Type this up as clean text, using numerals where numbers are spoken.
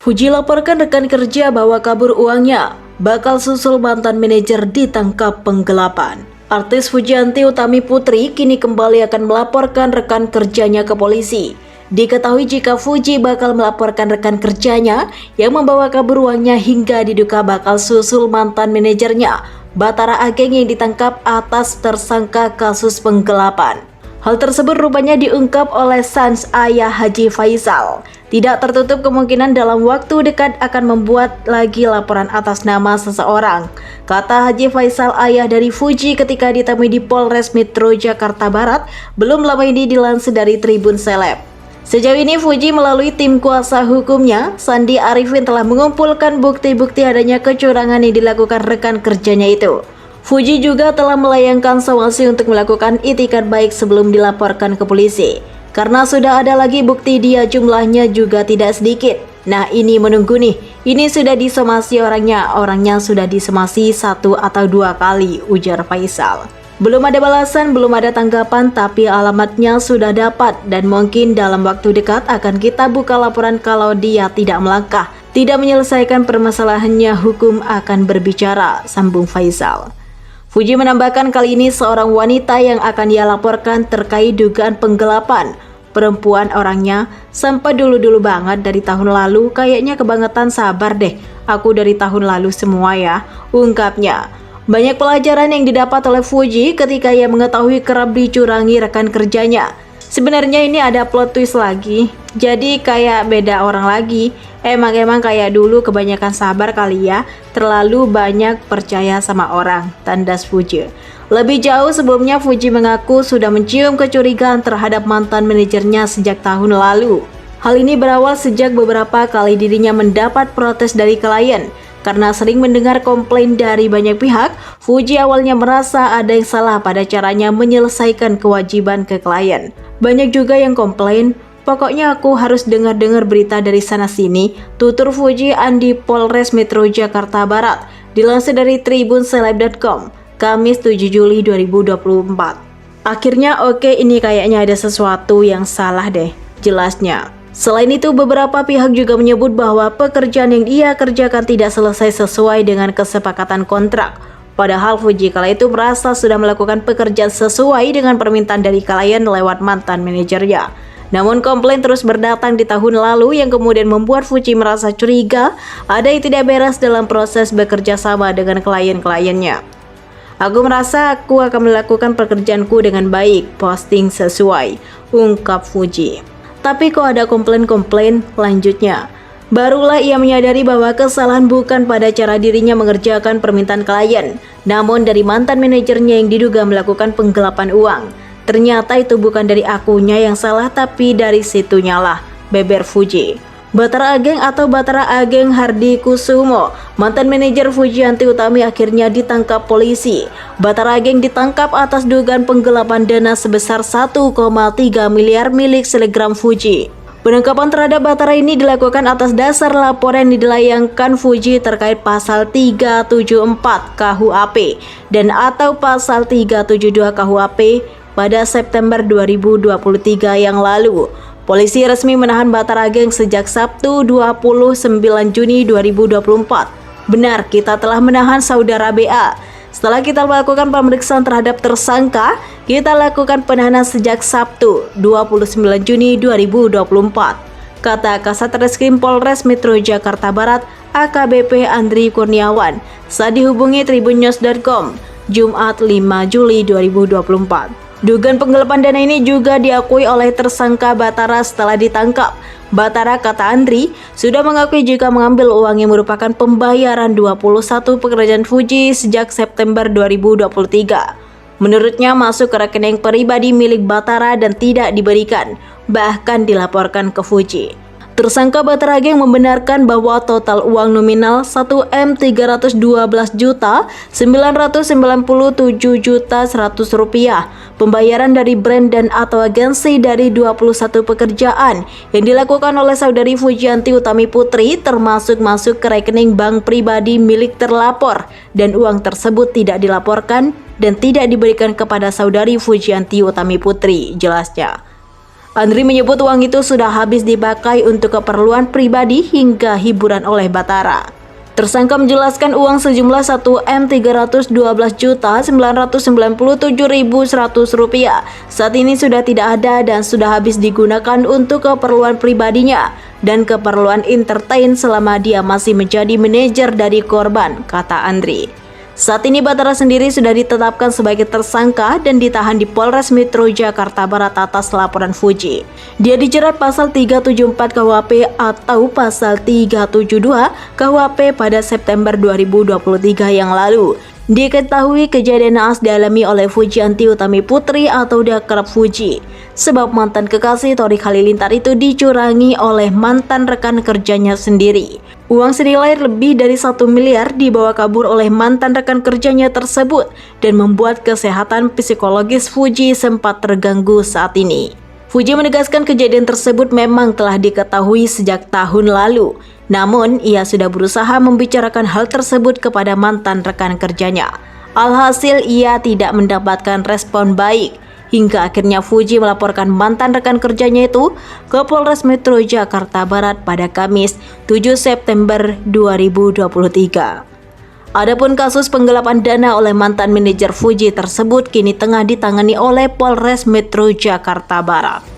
Fuji laporkan rekan kerja bawa kabur uangnya, bakal susul mantan manajer ditangkap penggelapan. Artis Fujianti Utami Putri kini kembali akan melaporkan rekan kerjanya ke polisi. Diketahui jika Fuji bakal melaporkan rekan kerjanya yang membawa kabur uangnya hingga diduga bakal susul mantan manajernya, Bathara Ageng, yang ditangkap atas tersangka kasus penggelapan. Hal tersebut rupanya diungkap oleh Sans ayah Haji Faisal. Tidak tertutup kemungkinan dalam waktu dekat akan membuat lagi laporan atas nama seseorang, kata Haji Faisal, ayah dari Fuji, ketika ditemui di Polres Metro Jakarta Barat. Belum lama ini dilansir dari Tribun Seleb. Sejauh ini Fuji melalui tim kuasa hukumnya, Sandi Arifin, telah mengumpulkan bukti-bukti adanya kecurangan yang dilakukan rekan kerjanya itu. Fuji juga telah melayangkan somasi untuk melakukan itikat baik sebelum dilaporkan ke polisi. Karena sudah ada lagi bukti dia, jumlahnya juga tidak sedikit. Nah, ini menunggu nih, ini sudah disomasi orangnya sudah disomasi 1 atau 2 kali, ujar Faisal. Belum ada balasan, belum ada tanggapan, tapi alamatnya sudah dapat dan mungkin dalam waktu dekat akan kita buka laporan kalau dia tidak melangkah, tidak menyelesaikan permasalahannya, hukum akan berbicara, sambung Faisal. Fuji menambahkan kali ini seorang wanita yang akan ia laporkan terkait dugaan penggelapan. Perempuan orangnya, sampai dulu-dulu banget dari tahun lalu, kayaknya kebangetan, sabar deh, aku dari tahun lalu semua ya, ungkapnya. Banyak pelajaran yang didapat oleh Fuji ketika ia mengetahui kerap dicurangi rekan kerjanya. Sebenarnya ini ada plot twist lagi, jadi kayak beda orang lagi. Emang kayak dulu, kebanyakan sabar kali ya, terlalu banyak percaya sama orang, tandas Fuji. Lebih jauh sebelumnya, Fuji mengaku sudah mencium kecurigaan terhadap mantan manajernya sejak tahun lalu. Hal ini berawal sejak beberapa kali dirinya mendapat protes dari klien. Karena sering mendengar komplain dari banyak pihak, Fuji awalnya merasa ada yang salah pada caranya menyelesaikan kewajiban ke klien. Banyak juga yang komplain, pokoknya aku harus dengar-dengar berita dari sana-sini, tutur Fuji Andi Polres Metro Jakarta Barat, dilansir dari tribunseleb.com, Kamis 7 Juli 2024. Akhirnya oke, ini kayaknya ada sesuatu yang salah deh, jelasnya. Selain itu, beberapa pihak juga menyebut bahwa pekerjaan yang ia kerjakan tidak selesai sesuai dengan kesepakatan kontrak. Padahal Fuji kala itu merasa sudah melakukan pekerjaan sesuai dengan permintaan dari klien lewat mantan manajernya. Namun komplain terus berdatang di tahun lalu yang kemudian membuat Fuji merasa curiga ada yang tidak beres dalam proses bekerja sama dengan klien-kliennya. Aku merasa aku akan melakukan pekerjaanku dengan baik, posting sesuai, ungkap Fuji. Tapi kok ada komplain-komplain, lanjutnya. Barulah ia menyadari bahwa kesalahan bukan pada cara dirinya mengerjakan permintaan klien, namun dari mantan manajernya yang diduga melakukan penggelapan uang. Ternyata itu bukan dari akunya yang salah, tapi dari situnya lah, beber Fuji. Bathara Ageng atau Bathara Ageng Hardi Kusumo, mantan manajer Fujianti Utami, akhirnya ditangkap polisi. Bathara Ageng ditangkap atas dugaan penggelapan dana sebesar 1,3 miliar milik selebgram Fuji. Penangkapan terhadap Bathara ini dilakukan atas dasar laporan yang dilayangkan Fuji terkait pasal 374 KUHP dan atau pasal 372 KUHP pada September 2023 yang lalu. Polisi resmi menahan Bathara Ageng sejak Sabtu 29 Juni 2024. Benar, kita telah menahan saudara BA. Setelah kita melakukan pemeriksaan terhadap tersangka, kita lakukan penahanan sejak Sabtu 29 Juni 2024, kata Kasat Reskrim Polres Metro Jakarta Barat AKBP Andri Kurniawan saat dihubungi tribunnews.com Jumat 5 Juli 2024. Dugaan penggelapan dana ini juga diakui oleh tersangka Bathara setelah ditangkap. Bathara, kata Andri, sudah mengakui jika mengambil uang yang merupakan pembayaran 21 pekerjaan Fuji sejak September 2023. Menurutnya masuk ke rekening pribadi milik Bathara dan tidak diberikan, bahkan dilaporkan ke Fuji. Tersangka Bathara Ageng membenarkan bahwa total uang nominal 1.312.997.100 rupiah pembayaran dari brand dan atau agensi dari 21 pekerjaan yang dilakukan oleh saudari Fujianti Utami Putri termasuk masuk ke rekening bank pribadi milik terlapor, dan uang tersebut tidak dilaporkan dan tidak diberikan kepada saudari Fujianti Utami Putri, jelasnya. Andri menyebut uang itu sudah habis dipakai untuk keperluan pribadi hingga hiburan oleh Batara. Tersangka menjelaskan uang sejumlah 1M 312.997.100 rupiah saat ini sudah tidak ada dan sudah habis digunakan untuk keperluan pribadinya dan keperluan entertain selama dia masih menjadi manajer dari korban, kata Andri. Saat ini Batara sendiri sudah ditetapkan sebagai tersangka dan ditahan di Polres Metro Jakarta Barat atas laporan Fuji. Dia dijerat pasal 374 KUHP atau pasal 372 KUHP pada September 2023 yang lalu. Diketahui kejadian naas dialami oleh Fujianti Utami Putri atau diakrab Fuji, sebab mantan kekasih Torik Halilintar itu dicurangi oleh mantan rekan kerjanya sendiri. Uang senilai lebih dari 1 miliar dibawa kabur oleh mantan rekan kerjanya tersebut dan membuat kesehatan psikologis Fuji sempat terganggu saat ini. Fuji menegaskan kejadian tersebut memang telah diketahui sejak tahun lalu. Namun, ia sudah berusaha membicarakan hal tersebut kepada mantan rekan kerjanya. Alhasil, ia tidak mendapatkan respon baik. Hingga akhirnya Fuji melaporkan mantan rekan kerjanya itu ke Polres Metro Jakarta Barat pada Kamis 7 September 2023. Adapun kasus penggelapan dana oleh mantan manajer Fuji tersebut kini tengah ditangani oleh Polres Metro Jakarta Barat.